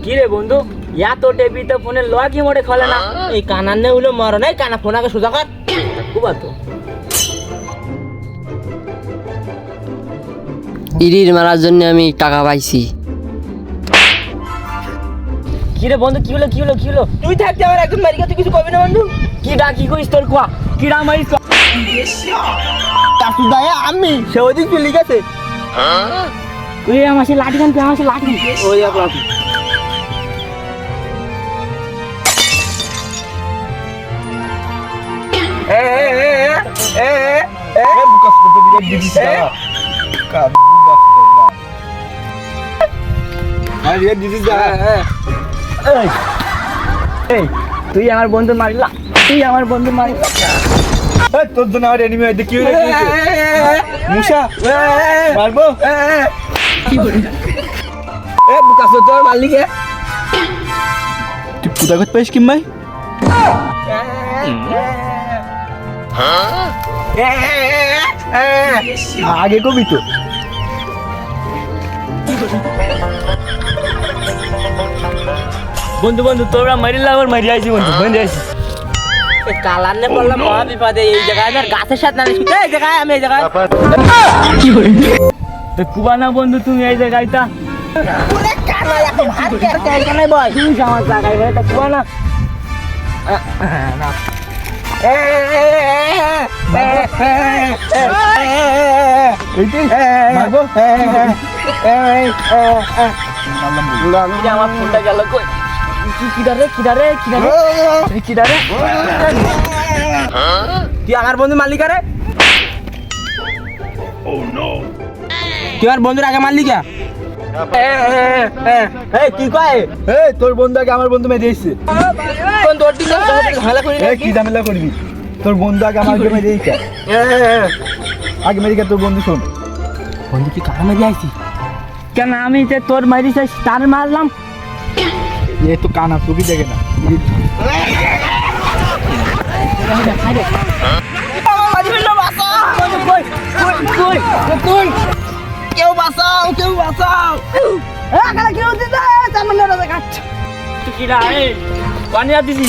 কি রে বন্ধু এত টেপিতে ফোনে লয়া কি মোটে খলে না এই কানান্নে হলো মর নাই কানা ফোনাকে সোজা কর কুবা তো ইরির মারার জন্য আমি টাকা পাইছি। কি রে বন্ধু কি হলো তুই থাকতে আমার একদম মারি তুই কিছু কবি না বন্ধু কি ডাকি কইস তোর কোয়া কি ডা মারিস কাকু দায়া আমি সে ওদিক তুই লিখেছে ওই আমার সে লাঠি কান আমার সে লাঠি ওই এক লাঠি তুই আমার বন্ধু মারিলা তোর জন্য আমার এনিমি হইতে কি হইলো মুসা মারবো কি করে বুকাস তোর মালিকে তুই পুতা করতে পারিস কি ভাই আগে কবি তো বন্ধু তোরা মারিলা আর মারি আইছি বন্ধু কালান্নে পড়লাম মহা বিপদে এই জায়গায় আর গাছের সাথে না এই জায়গায় আমি এই জায়গায় কি করে তো কুবানা বন্ধু তুমি এই জায়গায়টা ওরে কানা এখন হাত কে কেন বল তুই আমার জায়গায় রে তো কুবানা না মারবো আমার ফোনটা গেল কই কিদারে তুই আমার বন্ধু মালিক রে তুই আমার বন্ধুর আগে মারলি কে কি কয় তোর বন্ধু আগে আমার বন্ধু মেয়ে দিয়েছে কোন তোর দিকে ঝামেলা করি কি ঝামেলা করবি তোর বন্ধু আগে আমার মেয়ে দিয়েছে আগে মেয়ে তোর বন্ধু শোন বন্ধু কি কার মারি আইছি কেন আমি যে তোর মারি চাই তার মারলাম এ তো কানা চোখই দেখে না কেউ বাঁচাও পানি আর দিছি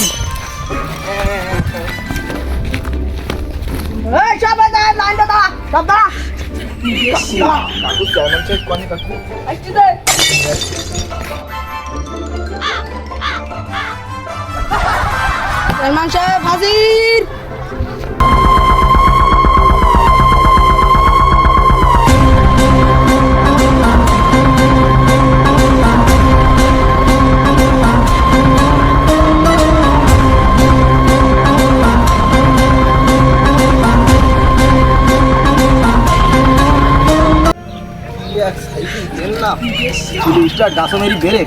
সালমান সাহেব হাজির গাছ মেরি বেড়ে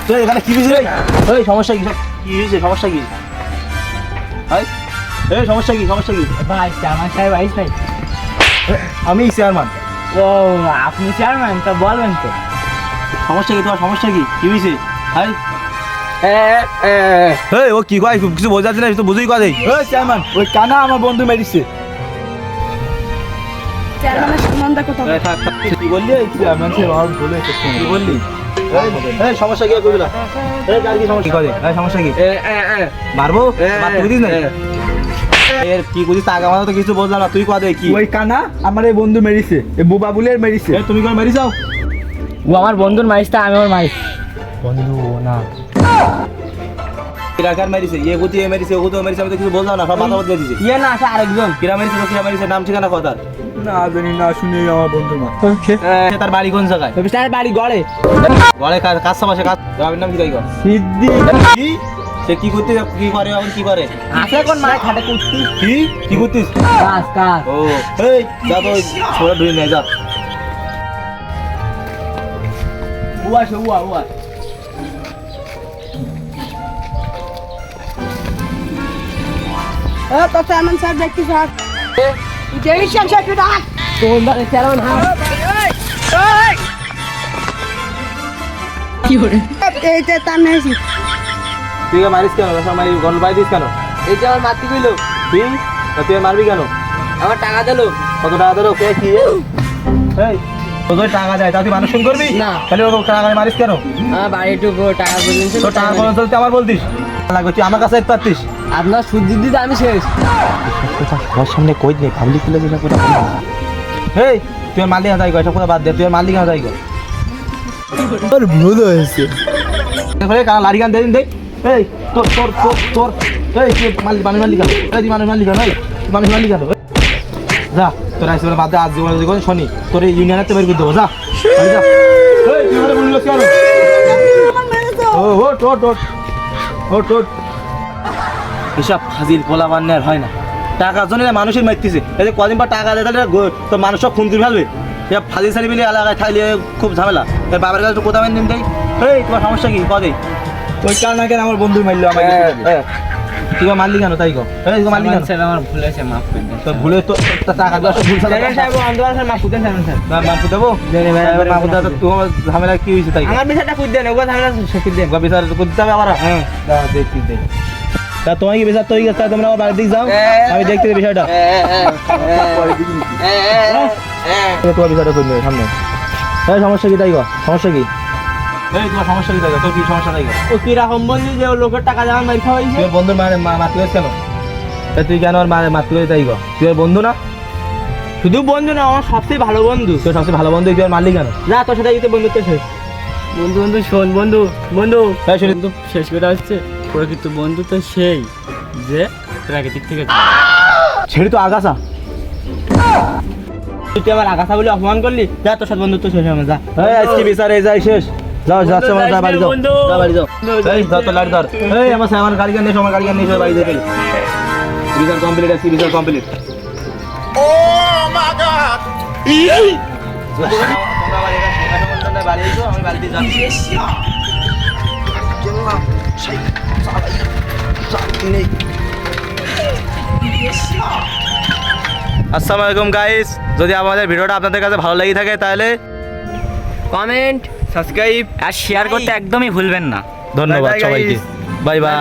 তো এখানে কি হয়েছে রে সমস্যা কি সমস্যা কি ভাই চেয়ারম্যান সাহেব আইস ভাই আমি চেয়ারম্যান ও আপনি চেয়ারম্যান তা বলবেন তো সমস্যা কি তোমার সমস্যা কি হয়েছে ও কি কয় কিছু বোঝা যাচ্ছে না তো বুঝেই কথা চেয়ারম্যান ওই কানা আমার বন্ধু মেরিছে চেয়ারম্যানের সম্মানটা কোথাও কি বললি চেয়ারম্যান সাহেব আমার বলে কি বললি সমস্যা কি করবি না সমস্যা কি মারবো বুঝিস না এর কি বুঝিস টাকা আমার তো কিছু বললাম না তুই কথা কি ওই কানা আমার এই বন্ধু মেরিছে বুবা বুলের মেরিছে তুমি কোন মেরি যাও ও আমার বন্ধুর মাইসটা আমি ওর মাইস বন্ধু না কিরাকার মেরিছে এ গুতি এ মেরিছে ও গুতি মেরিছে আমি তো কিছু বললাম না সব মাথা বদলে দিছে না আসা আরেকজন কিরা মেরিছে নাম ঠিকানা কথা না জানি না শুনে আমার বন্ধু মা তার বাড়ি কোন জায়গায় তার বাড়ি গড়ে কাজ সমাসে কাজ গ্রামের নাম কি তাই সিদ্ধি কি সে কি করতে কি করে এখন কি করে আসে কোন মার খাটে কুত্তি কি করতিস কাজ ও এই যা তো ছোড়া ধরে নে যা উয়া তো চেয়ারম্যান সাহেব দেখতে স্যার জেইশন সাহেব ডাক তোর বাড়ি চেয়ারম্যান কি করে এই যে তার নেছি তুই মারিস কেন মারি গল পাই দিস কেন এই যে আমার মাতি কইলো তুই মারবি কেন আমার টাকা দিলো কত টাকা দিলো কে কি এই তোর টাকা যায় তা তুই মানুষ ফোন করবি না। তাহলে ওকে টাকা মারিস কেন? আমার বাড়িটুকু টাকা বলছেন তোর টাকা কোনো চলতে আমার বলতিস লাগবে, তুই আমার কাছে যেতে পারতিস। আপনার সুদ দিতে আমি শেষ। ঘর সামনে কই নেই পাবলিক প্লেসে সব কথা এই তুই মালিক যাই গো, সব কথা বাদ দে, তুই মালিক যাই গো। তোর ভুল হয়েছে তাহলে কারা লারি গান দেন দেই। এই তোর তোর তোর তোর এই তুই মালিক মানুষ মালিক এই তুই মানুষ মালিক এই তুই মানুষ মালিক যা তোর আইসে বাদ দে, আজ জীবনে জীবন শনি তোর ইউনিয়নে তো বের করে দেবো, যা যা। এই তুই আমারে বলিস কেন? ও ও টোট টোট ও টোট এসব ফাজিল পোলা বান্নার হয় না, টাকার জন্য মানুষের মারতেছে। এই যে কদিন পর টাকা দেয় তাহলে তো মানুষ সব খুন করে ফেলবে। এসব ফাজিল সারি মিলে এলাকায় থাকলে খুব ঝামেলা। এর বাবার কাছে তো কোথাও দিন দেয়। এই তোমার সমস্যা কি কদে? ওই কার না কেন আমার বন্ধু মারলো আমাকে, তুই মারলি কেন তাই কো? এই তুই মারলি কেন? আমার ভুল হয়েছে, মাফ করে দেন। তো ভুলে তো টাকা দেওয়া সব ভুল সাহেব আন্দোলন স্যার মাফ করে দেন স্যার। না মাফ দেবো মাফ দেওয়া তোমার ঝামেলা কি হয়েছে তাই আমার বিষয়টা করে দেন, ওগুলো ঝামেলা শেষ করে দেন। বিচার করতে হবে আবার। হ্যাঁ দেখি দেখ তা তোমার কি বিচার তৈরি করতে তোমরা আমার বাড়ির দিকে যাও, আমি দেখতে বিষয়টা তোমার বিষয়টা করবে সামনে। এই সমস্যা কি তাই গো? সমস্যা কি? এই তোমার সমস্যা কি তাই গো? তোর কি সমস্যা তাই গো? ও কিরকম বললি যে ও লোকের টাকা দেওয়ার মার খাওয়া হয়েছে? তুই ওর বন্ধুর মারতে গেছিস কেন? তা তুই কেন ওর মারতে গেছিস তাই গো? তুই ওর বন্ধু না? শুধু বন্ধু না, আমার সবচেয়ে ভালো বন্ধু। তুই সবচেয়ে ভালো বন্ধু, তুই ওর মারলি কেন? যা তোর সাথে যেতে বন্ধুত্ব শেষ। বন্ধু বন্ধু শোন বন্ধু বন্ধু তাই শুনি কিন্তু শেষ করে আসছে প্রকৃত বন্ধু তো সেই যে প্রাকৃতিক থেকে ছেড়ে তো আগাছা। তুই আমার আগাছা বলে অপমান করলি, যা তোর সাথে বন্ধুত্ব শেষ হবে, যা। এই আজকে বিচার এই যাই শেষ। যাও যাচ্ছে আমার বাড়ি যাও, যা বাড়ি যাও। এই ধর তো লাড়ি ধর। এই আমার গাড়ি গান নিয়ে আমার গাড়ি গান নিয়ে বাড়ি যেতে বিচার কমপ্লিট আছে, বিচার কমপ্লিট। ও মা গড তোমরা বাড়ি এসো, বাড়ি এসো, আমি বাড়িতে যাচ্ছি। আসসালামু আলাইকুম গাইস, যদি আমাদের ভিডিওটা আপনাদের কাছে ভালো লেগে থাকে তাহলে কমেন্ট সাবস্ক্রাইব আর শেয়ার করতে একদমই ভুলবেন না। ধন্যবাদ সবাইকে, বাই বাই।